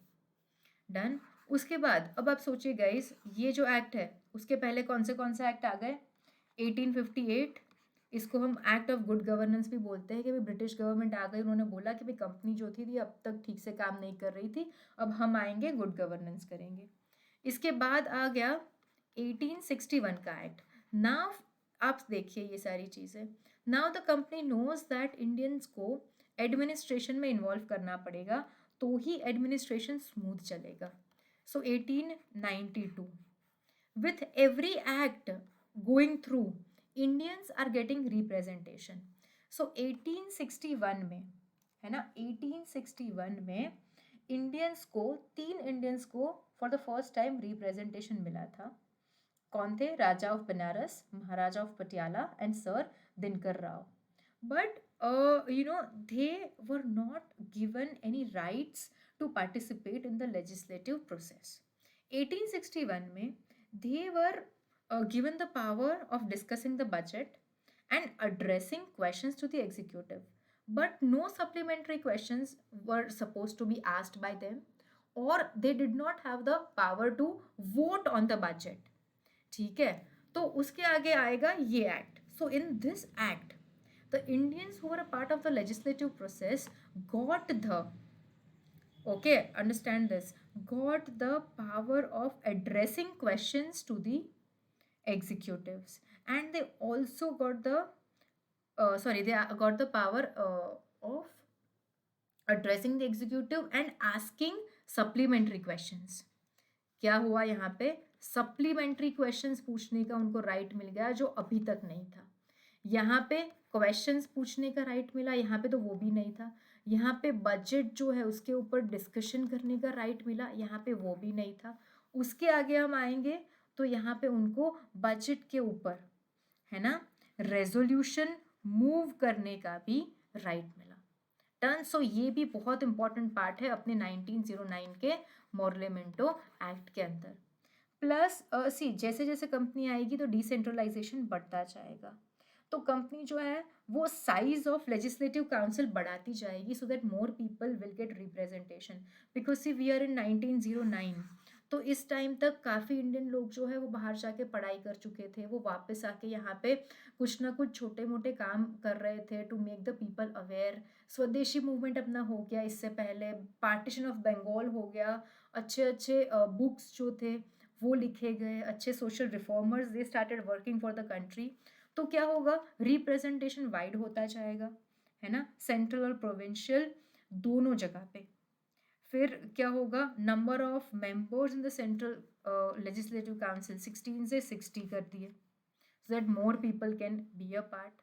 Speaker 1: डन। उसके बाद अब आप सोचिए गाइस, ये जो एक्ट है उसके पहले कौन से एक्ट आ गए, 1858, इसको हम एक्ट ऑफ गुड गवर्नेंस भी बोलते हैं, कि भाई ब्रिटिश गवर्नमेंट आ गई, उन्होंने बोला कि भाई कंपनी जो थी अब तक ठीक से काम नहीं कर रही थी, अब हम आएंगे गुड गवर्नेंस करेंगे। इसके बाद आ गया 1861 का एक्ट। नाउ आप देखिए ये सारी चीज़ें, now the company knows that Indians को एडमिनिस्ट्रेशन में इन्वॉल्व करना पड़ेगा, तो ही एडमिनिस्ट्रेशन स्मूथ चलेगा। सो 1892, with every act going through, Indians are getting representation। so 1861 में, है ना, 1861 में इंडियंस को, 3 इंडियंस को for the first time representation मिला था। कौन थे, Raja of Banaras, Maharaja of Patiala and sir Dinkar Rao. But they were not given any rights to participate in the legislative process। 1861 में they were given the power of discussing the budget and addressing questions to the executive, but no supplementary questions were supposed to be asked by them, or they did not have the power to vote on the budget. ठीक है, तो उसके आगे आएगा ये act. So in this act the Indians who were a part of the legislative process got the, okay, understand this, got the power of addressing questions to the executives, and they also got the they got the power of addressing the executive and asking supplementary questions. क्या हुआ यहाँ पे, सप्लीमेंट्री क्वेश्चंस पूछने का उनको राइट मिल गया जो अभी तक नहीं था. यहाँ पे क्वेश्चंस पूछने का राइट मिला, यहाँ पे तो वो भी नहीं था. यहाँ पे बजट जो है उसके ऊपर डिस्कशन करने का राइट मिला, यहाँ पे वो भी नहीं था. उसके आगे हम आएंगे तो यहाँ पे उनको बजट के ऊपर, है ना, रेजोल्यूशन मूव करने का भी राइट मिला. डन. सो ये भी बहुत इंपॉर्टेंट पार्ट है अपने 1909 के मोर्लेमेंटो एक्ट के अंदर. प्लस सी जैसे जैसे कंपनी आएगी तो डिसेंट्रलाइजेशन बढ़ता जाएगा, तो कंपनी जो है वो साइज ऑफ लेजिस्लेटिव काउंसिल बढ़ाती जाएगी so that more people will get representation. Because see we are in 1909, तो इस टाइम तक काफ़ी इंडियन लोग जो है वो बाहर जाके पढ़ाई कर चुके थे, वो वापस आके यहाँ पे कुछ ना कुछ छोटे मोटे काम कर रहे थे to make the people aware. Swadeshi movement अपना हो गया, इससे पहले पार्टीशन ऑफ बंगाल हो गया, अच्छे अच्छे बुक्स जो थे वो लिखे गए, अच्छे social reformers they started working for the country. तो क्या होगा, रिप्रेजेंटेशन वाइड होता जाएगा, है ना, सेंट्रल और प्रोविंशियल दोनों जगह पे. फिर क्या होगा, number of members in the central legislative council 16 से 60 कर दिए सो that more people can be a part,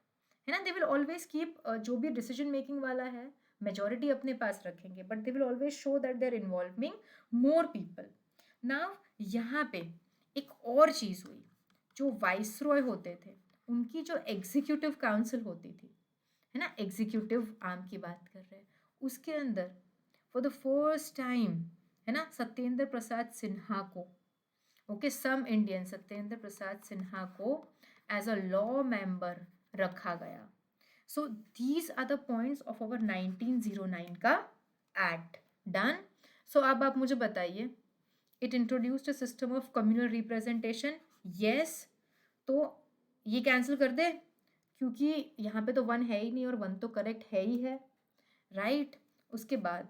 Speaker 1: है ना. दे विल ऑलवेज कीप जो भी डिसीजन मेकिंग वाला है मेजोरिटी अपने पास रखेंगे, but they will always show that they are involving more people. Now यहाँ पे एक और चीज़ हुई, जो वाइसरॉय होते थे उनकी जो एग्जीक्यूटिव काउंसिल होती थी, है ना, एग्जीक्यूटिव आर्म की बात कर रहे हैं, उसके अंदर फॉर द फर्स्ट टाइम, है ना, सत्येंद्र प्रसाद सिन्हा को, okay, some Indian Satyendra Prasad Sinha को एज अ लॉ मेंबर रखा गया. So these are the points of our 1909 का एक्ट. डन. सो अब आप मुझे बताइए, it introduced a system of communal representation. Yes, तो ये कैंसिल कर दे क्योंकि यहाँ पे तो 1 है ही नहीं और 1 तो करेक्ट है ही है, राइट. उसके बाद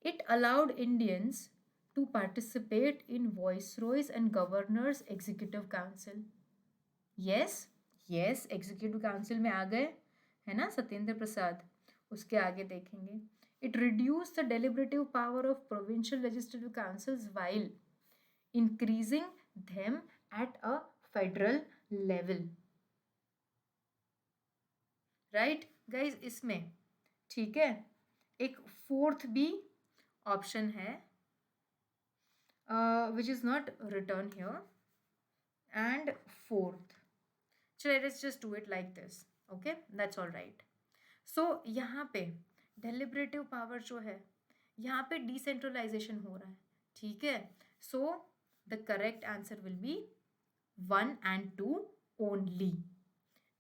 Speaker 1: it allowed Indians to participate in viceroys and governors executive council. yes, yes, executive council में आ गए, है ना, सत्येंद्र प्रसाद. उसके आगे देखेंगे, it reduced the deliberative power of provincial legislative councils while increasing them at a federal level. right guys, इसमें ठीक है एक फोर्थ भी ऑप्शन है which is not written here, and fourth, so let's just do it like this, okay, that's all right. so यहाँ पे deliberative power जो है, यहाँ पे decentralization हो रहा है, ठीक है. so the correct answer will be 1 and 2 only.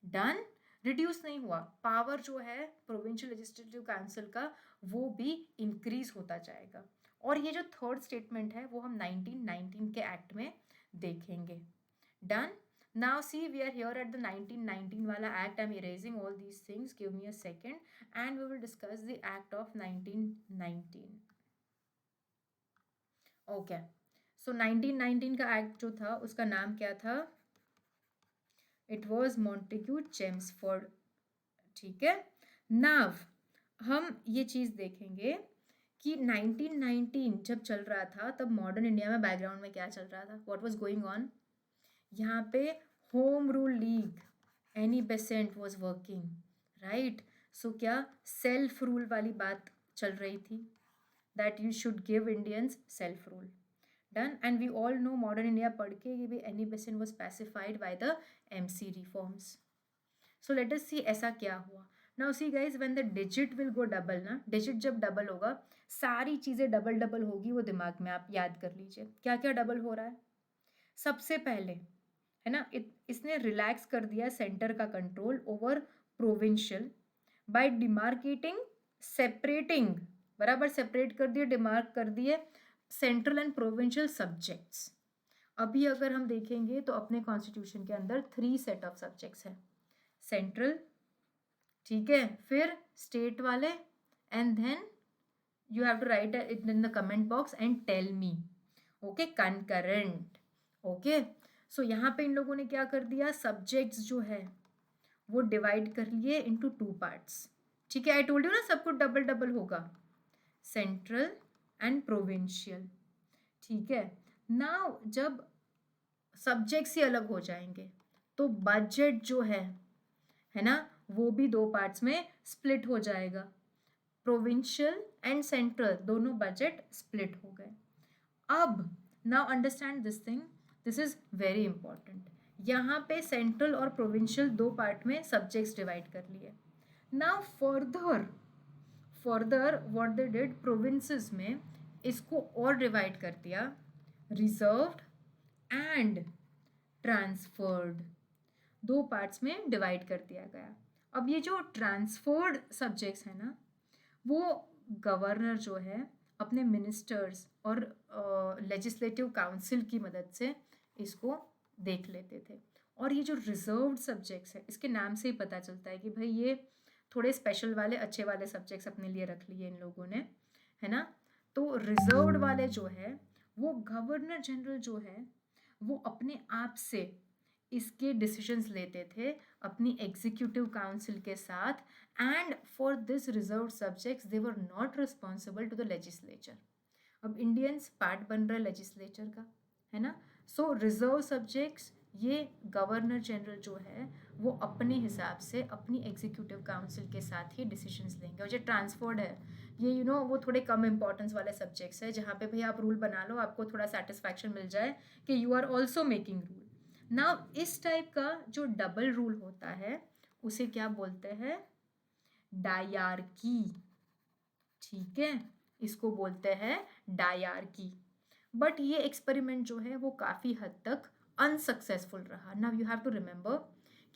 Speaker 1: done. Reduce नहीं हुआ, पावर जो है प्रोविंशियल लेजिस्लेटिव काउंसिल का वो भी इंक्रीज होता जाएगा. और ये जो थर्ड स्टेटमेंट है वो हम 1919 के एक्ट में देखेंगे. Done. Now see we are here at the 1919 वाला act. I am erasing all these things, give me a second and we will discuss the act of 1919. Okay, so 1919 का एक्ट जो था उसका नाम क्या था, इट वॉज मॉन्टेग्यू चेम्सफोर्ड, ठीक है. नाव हम ये चीज़ देखेंगे कि 1919 जब चल रहा था तब मॉडर्न इंडिया में बैकग्राउंड में क्या चल रहा था, व्हाट वाज गोइंग ऑन. यहाँ पे home rule league Annie Besant was working, right. So क्या सेल्फ रूल वाली बात चल रही थी, that you should give Indians self rule. Done. And we all know modern India पढ़ के ये भी Annie Besant was pacified by the MC reforms. So let us see ऐसा क्या हुआ. Now see guys, when the digit will go double ना, digit जब double होगा सारी चीज़ें डबल डबल होगी, वो दिमाग में आप याद कर लीजिए क्या क्या डबल हो रहा है. सबसे पहले, है ना, इसने रिलैक्स कर दिया सेंटर का control over provincial by demarcating, separating, बराबर सेपरेट कर दिए, डिमार्क कर दिए सेंट्रल एंड प्रोविंशियल सब्जेक्ट्स। अभी अगर हम देखेंगे तो अपने कॉन्स्टिट्यूशन के अंदर 3 सेट ऑफ सब्जेक्ट्स है, सेंट्रल, ठीक है, फिर स्टेट वाले, and then you have to write it in the comment box and tell me, okay, concurrent, okay। so यहाँ पे इन लोगों ने क्या कर दिया, सब्जेक्ट्स जो है वो डिवाइड कर लिए इनटू 2 पार्ट्स, ठीक है। आई टोल्ड यू ना सब कुछ डबल डबल होगा, सेंट्रल एंड प्रोविंशियल, ठीक है। नाउ जब सब्जेक्ट्स ही अलग हो जाएंगे तो बजट जो है ना, वो भी 2 पार्ट्स में स्प्लिट हो जाएगा, प्रोविंशियल एंड सेंट्रल दोनों बजट स्प्लिट हो गए। अब now understand this thing, this is very important. यहाँ पे सेंट्रल और प्रोविंशियल 2 पार्ट में सब्जेक्ट्स डिवाइड कर लिए। Now further what they did, provinces में इसको और डिवाइड कर दिया, रिजर्व्ड एंड ट्रांसफर्ड, 2 पार्ट्स में डिवाइड कर दिया गया। अब ये जो ट्रांसफर्ड सब्जेक्ट्स है ना, वो गवर्नर जो है अपने मिनिस्टर्स और लेजिस्लेटिव काउंसिल की मदद से इसको देख लेते थे। और ये जो रिजर्व्ड सब्जेक्ट्स है, इसके नाम से ही पता चलता है कि भाई ये थोड़े स्पेशल वाले अच्छे वाले सब्जेक्ट्स अपने लिए रख लिए इन लोगों ने, है ना। तो रिजर्व्ड वाले जो है वो गवर्नर जनरल जो है वो अपने आप से इसके डिसीजंस लेते थे अपनी एग्जीक्यूटिव काउंसिल के साथ, and for this reserve subjects they were not responsible to the legislature. अब इंडियंस पार्ट बन रहा है लेजिस्लेचर का, है ना। सो रिजर्व सब्जेक्ट्स ये गवर्नर जनरल जो है वो अपने हिसाब से अपनी एग्जीक्यूटिव काउंसिल के साथ ही डिसीजंस लेंगे। और जो ट्रांसफर्ड है ये वो थोड़े कम इंपॉर्टेंस वाले सब्जेक्ट्स है जहाँ पे भाई आप रूल बना लो, आपको थोड़ा सेटिस्फैक्शन मिल जाए कि you are also making rule. Now इस टाइप का जो डबल रूल होता है उसे क्या बोलते हैं, डायरकी, ठीक है, इसको बोलते हैं डायरकी। बट ये एक्सपेरिमेंट जो है वो काफ़ी हद तक अनसक्सेसफुल रहा। Now you have to remember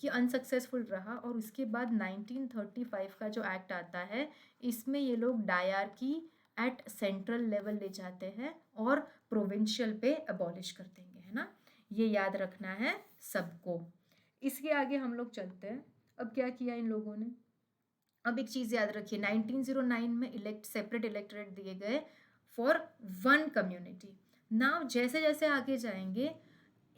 Speaker 1: कि अनसक्सेसफुल रहा, और उसके बाद 1935 का जो एक्ट आता है इसमें ये लोग डायरकी एट सेंट्रल लेवल ले जाते हैं और प्रोविंशियल पे अबॉलिश कर देंगे, है ना। ये याद रखना है सबको। इसके आगे हम लोग चलते हैं। अब क्या किया इन लोगों ने, अब एक चीज़ याद रखिए, 1909 में सेपरेट इलेक्टोरेट दिए गए फॉर 1 कम्युनिटी। नाउ जैसे जैसे आगे जाएंगे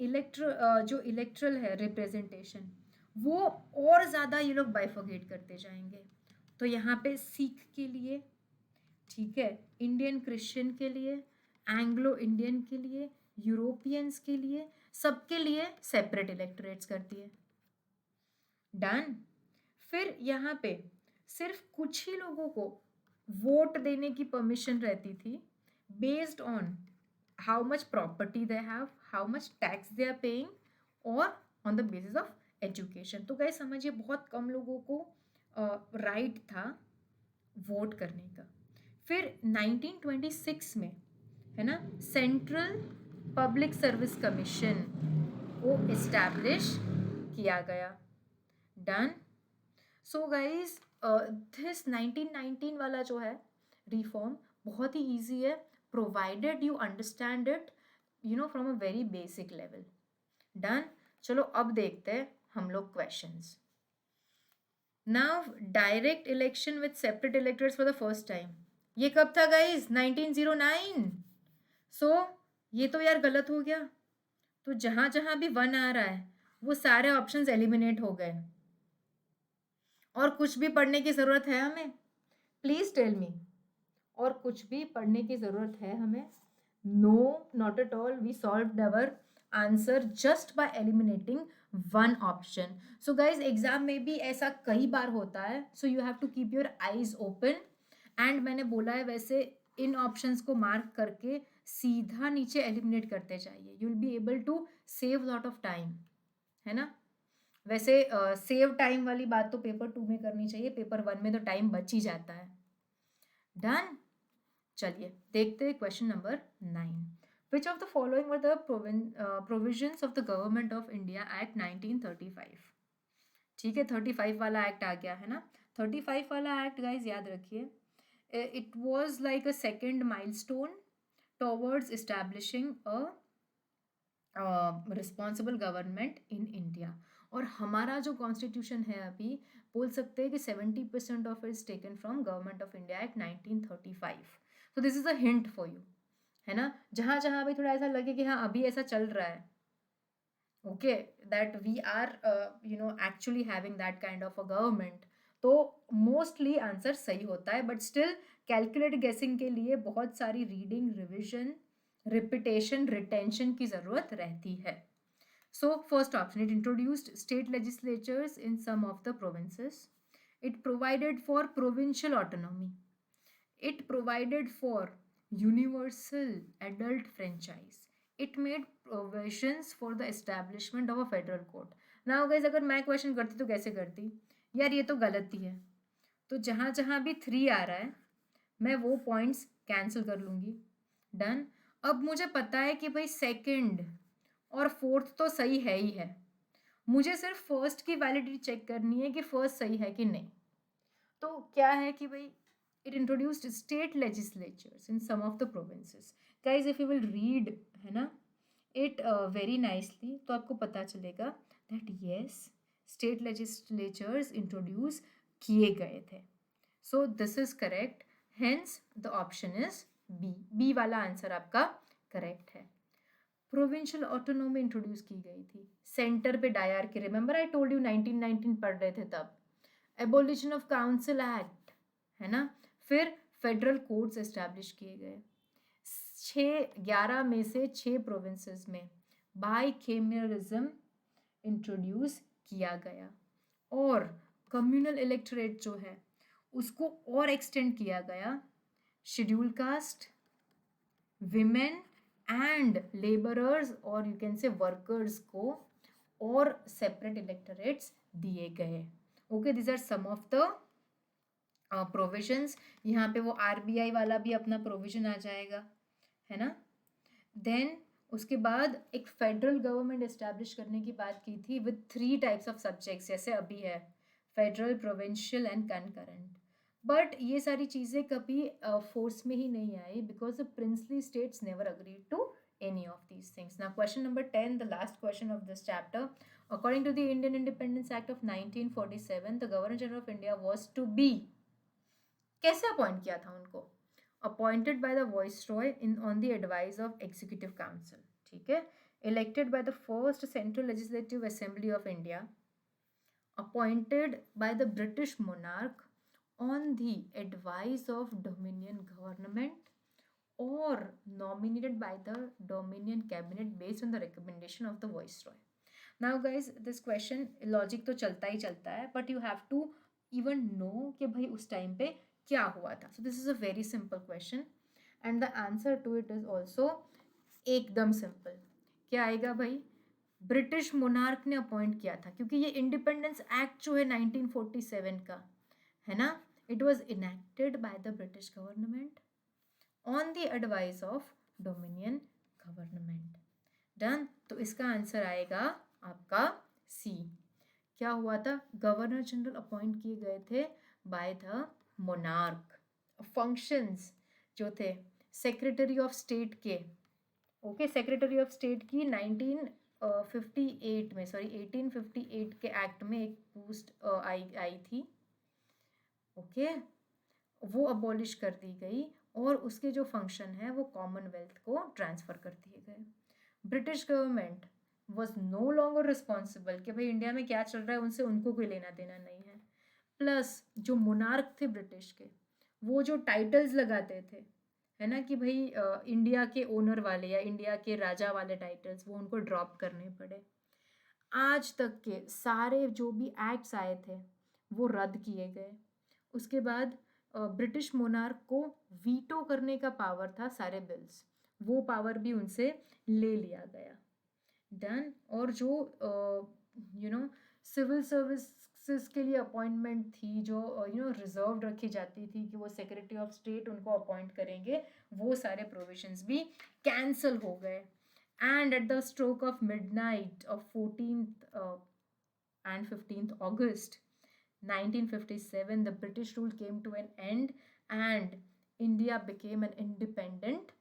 Speaker 1: जो इलेक्ट्रल है रिप्रेजेंटेशन वो और ज़्यादा ये लोग बाइफोगेट करते जाएंगे। तो यहाँ पे सिख के लिए, ठीक है, इंडियन क्रिश्चियन के लिए, एंग्लो इंडियन के लिए, यूरोपियंस के लिए, सबके लिए सेपरेट इलेक्टोरेट्स कर दिए। डन। फिर यहाँ पे सिर्फ कुछ ही लोगों को वोट देने की परमिशन रहती थी based on how much property they have, how much tax they are paying, और on the basis of education. तो गाइस समझिए बहुत कम लोगों को राइट था वोट करने का। फिर 1926 में, है ना, सेंट्रल पब्लिक सर्विस कमीशन को इस्टेब्लिश किया गया। डन। सो गाइज दिस 1919 वाला जो है रिफॉर्म बहुत ही ईजी है, provided you understand it from a very basic level. Done. चलो अब देखते हैं हम लोग questions. Now direct election with separate electors for the first time, ये कब था गाइज, 1909। सो ये तो यार गलत हो गया, तो जहां जहां भी 1 आ रहा है वो सारे ऑप्शंस एलिमिनेट हो गए। और कुछ भी पढ़ने की ज़रूरत है हमें, प्लीज़ टेल मी, और कुछ भी पढ़ने की ज़रूरत है हमें? No, not at all. We solved our answer just by eliminating 1 option. So guys exam में भी ऐसा कई बार होता है, so you have to keep your eyes open. And मैंने बोला है वैसे इन ऑप्शंस को मार्क करके सीधा नीचे एलिमिनेट करते जाइए, you will be able to save lot of time, है ना। वैसे सेव टाइम वाली बात तो पेपर 2 में करनी चाहिए, पेपर 1 में तो टाइम बच ही जाता है। डन। चलिए देखते हैं question number 9। Which of the following were the provisions of the Government of India Act 1935? ठीक है, 35 वाला एक्ट आ गया है ना. 35 वाला एक्ट गाइज याद रखिए, it was like a second milestone towards establishing a responsible government in India. और हमारा जो कॉन्स्टिट्यूशन है अभी, बोल सकते हैं कि 70% of its taken from government of India act 1935. So this is a hint for you, है ना. जहाँ जहाँ भी थोड़ा ऐसा लगे कि हाँ अभी ऐसा चल रहा है, okay, that we are actually having that kind of a government, तो मोस्टली आंसर सही होता है. बट स्टिल कैलकुलेट गेसिंग के लिए बहुत सारी रीडिंग, रिविजन, रिपीटेशन, रिटेंशन की जरूरत रहती है. So first option, it introduced state legislatures in some of the provinces. It provided for provincial autonomy. It provided for universal adult franchise. It made provisions for the establishment of a federal court. Now guys, अगर मैं क्वेश्चन करती तो कैसे करती यार, ये तो गलत ही है. तो जहाँ जहाँ भी 3 आ रहा है मैं वो पॉइंट्स कैंसिल कर लूँगी. डन. अब मुझे पता है कि भाई सेकंड और फोर्थ तो सही है ही है, मुझे सिर्फ फर्स्ट की वैलिडिटी चेक करनी है कि फर्स्ट सही है कि नहीं. तो क्या है कि भाई it introduced state legislatures in some of the provinces. Guys, if you will read है ना it very nicely, तो आपको पता चलेगा that yes, state legislatures introduce किए गए थे. So this is correct. Hence the option is B. B वाला आंसर आपका करेक्ट है. प्रोविंशियल ऑटोनोमी इंट्रोड्यूस की गई थी सेंटर पे डायर के. रिमेंबर आई टोल्ड यू 1919 पढ़ रहे थे तब. एबोलिशन ऑफ काउंसिल एक्ट, है ना. फिर फेडरल कोर्ट्स एस्टैब्लिश किए गए. 11 में से 6 प्रोविंसेस में बाइकेमरलिज्म इंट्रोड्यूस किया गया. और कम्युनल इलेक्टोरेट जो है उसको और एक्सटेंड किया गया. Schedule caste, women and labourers और यू कैन से वर्कर्स को और सेपरेट इलेक्टोरेट्स दिए गए. Okay, this are some of the provisions. यहाँ पे वो आरबीआई वाला भी अपना प्रोविजन आ जाएगा, है ना. देन उसके बाद एक फेडरल गवर्नमेंट एस्टैब्लिश करने की बात की थी विद 3 टाइप्स ऑफ सब्जेक्ट्स, जैसे अभी है federal, provincial and concurrent. But ये सारी चीज़ें कभी फोर्स में ही नहीं आई because the princely states never agreed to any of these things. Now question number 10, the last question of this chapter. According to the Indian Independence Act of 1947, the Governor General of India was to be, कैसे अपॉइंट किया था उनको? Appointed by the Viceroy on the advice of Executive Council. ठीक है. Elected by the first Central Legislative Assembly of India. Appointed by the British monarch on the advice of Dominion government or nominated by the Dominion cabinet based on the recommendation of the Viceroy. Now guys, this question logic तो चलता ही चलता है, but you have to even know कि भाई उस टाइम पे क्या हुआ था. So this is a very simple question and the answer to it is also एकदम simple. क्या आएगा भाई? ब्रिटिश मोनार्क ने अपॉइंट किया था, क्योंकि ये इंडिपेंडेंस एक्ट जो है 1947 का, है ना, it was enacted by the British government on the advice of dominion government. Done. तो इसका आंसर आएगा आपका सी. क्या हुआ था? गवर्नर जनरल अपॉइंट किए गए थे बाय द मोनार्क. फंक्शंस जो थे सेक्रेटरी ऑफ स्टेट के, ओके, सेक्रेटरी ऑफ स्टेट की 1858 के एक्ट में एक पोस्ट आई थी. ओके, वो अबॉलिश कर दी गई और उसके जो फंक्शन है वो कॉमनवेल्थ को ट्रांसफ़र कर दिए गए. British government was no longer responsible कि भाई इंडिया में क्या चल रहा है उनसे उनको कोई लेना देना नहीं है. प्लस जो मोनार्क थे ब्रिटिश के, वो जो टाइटल्स लगाते थे, है ना, कि भाई इंडिया के ओनर वाले या इंडिया के राजा वाले टाइटल्स, वो उनको ड्रॉप करने पड़े. आज तक के सारे जो भी एक्ट्स आए थे वो रद्द किए गए. उसके बाद ब्रिटिश मोनार्क को वीटो करने का पावर था सारे बिल्स, वो पावर भी उनसे ले लिया गया. डन. और जो सिविल सर्विस फोर्सेस के लिए अपॉइंटमेंट थी जो रिजर्व रखी जाती थी कि वो सेक्रेटरी ऑफ स्टेट उनको अपॉइंट करेंगे, वो सारे प्रोविजंस भी कैंसिल हो गए. And at the stroke of midnight of 14th and 15th August 1957, the British rule came to an end and India became an independent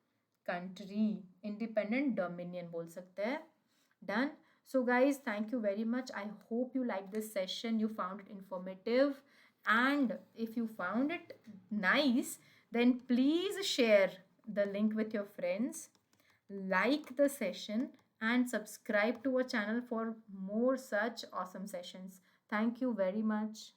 Speaker 1: country. Independent dominion बोल सकते हैं. Done. So guys, thank you very much. I hope you liked this session. You found it informative. And if you found it nice, then please share the link with your friends. Like the session and subscribe to our channel for more such awesome sessions. Thank you very much.